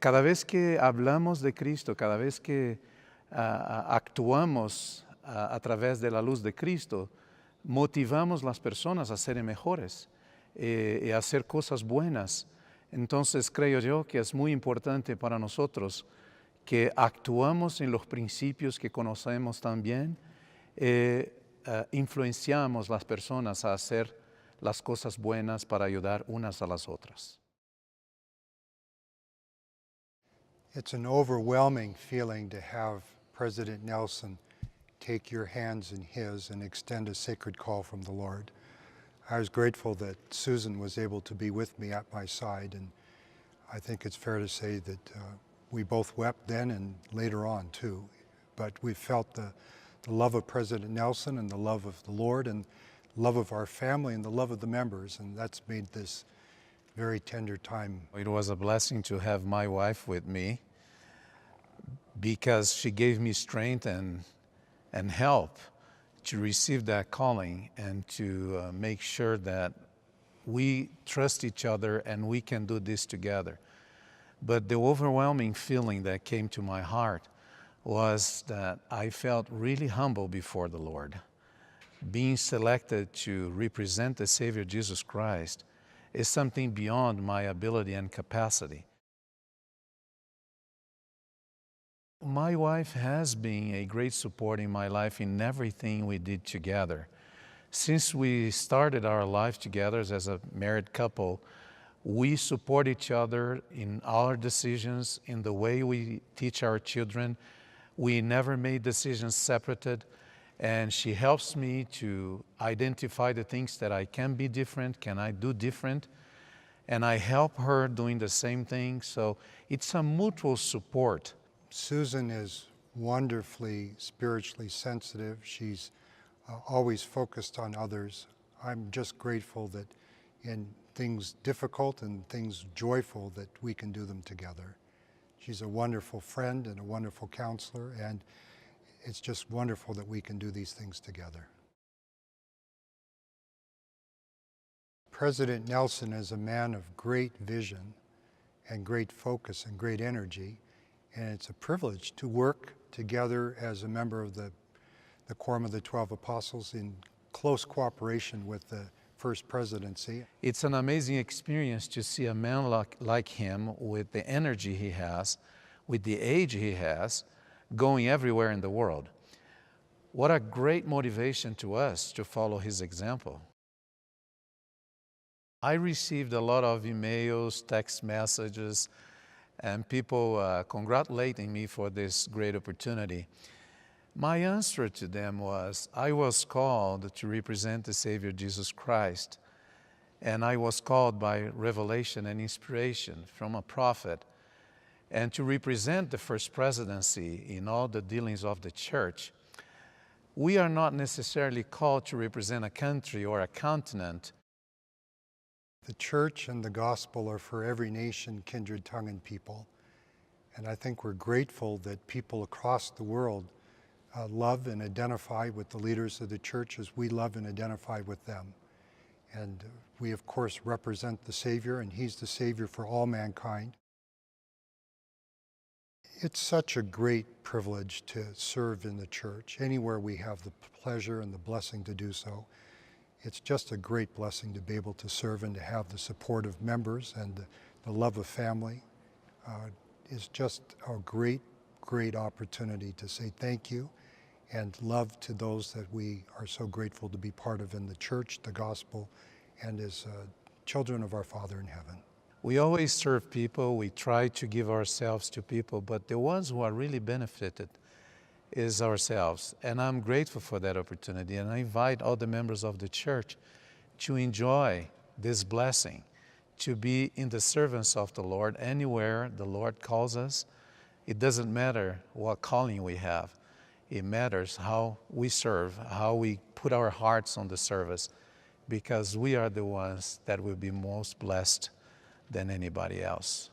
Cada vez que hablamos de Cristo, cada vez que actuamos a través de la luz de Cristo, motivamos las personas a ser mejores y a hacer cosas buenas. Entonces creo yo que es muy importante para nosotros que actuamos en los principios que conocemos también, influenciamos las personas a hacer las cosas buenas para ayudar unas a las otras. It's an overwhelming feeling to have President Nelson take your hands in his and extend a sacred call from the Lord. I was grateful that Susan was able to be with me at my side, and I think it's fair to say that we both wept then and later on too. But we felt the love of President Nelson and the love of the Lord and love of our family and the love of the members, and that's made this very tender time. It was a blessing to have my wife with me because she gave me strength and help to receive that calling and to make sure that we trust each other and we can do this together. But the overwhelming feeling that came to my heart was that I felt really humble before the Lord. Being selected to represent the Savior Jesus Christ is something beyond my ability and capacity. My wife has been a great support in my life in everything we did together. Since we started our life together as a married couple, we support each other in our decisions, in the way we teach our children. We never made decisions separated, and she helps me to identify the things that I can be different, can I do different, and I help her doing the same thing. So it's a mutual support. Susan is wonderfully spiritually sensitive. She's always focused on others. I'm just grateful that in things difficult and things joyful that we can do them together. She's a wonderful friend and a wonderful counselor, and it's just wonderful that we can do these things together. President Nelson is a man of great vision and great focus and great energy, and it's a privilege to work together as a member of the Quorum of the 12 Apostles in close cooperation with the First Presidency. It's an amazing experience to see a man like him with the energy he has, with the age he has, going everywhere in the world. What a great motivation to us to follow his example. I received a lot of emails, text messages, and people congratulating me for this great opportunity. My answer to them was, I was called to represent the Savior Jesus Christ, and I was called by revelation and inspiration from a prophet, and to represent the First Presidency in all the dealings of the church. We are not necessarily called to represent a country or a continent. The church and the gospel are for every nation, kindred, tongue, and people. And I think we're grateful that people across the world love and identify with the leaders of the church as we love and identify with them. And we, of course, represent the Savior, and He's the Savior for all mankind. It's such a great privilege to serve in the church, anywhere we have the pleasure and the blessing to do so. It's just a great blessing to be able to serve and to have the support of members and the love of family. Is just a great, great opportunity to say thank you and love to those that we are so grateful to be part of in the church, the gospel, and as children of our Father in heaven. We always serve people, we try to give ourselves to people, but the ones who are really benefited is ourselves. And I'm grateful for that opportunity, and I invite all the members of the church to enjoy this blessing, to be in the service of the Lord anywhere the Lord calls us. It doesn't matter what calling we have. It matters how we serve, how we put our hearts on the service, because we are the ones that will be most blessed than anybody else.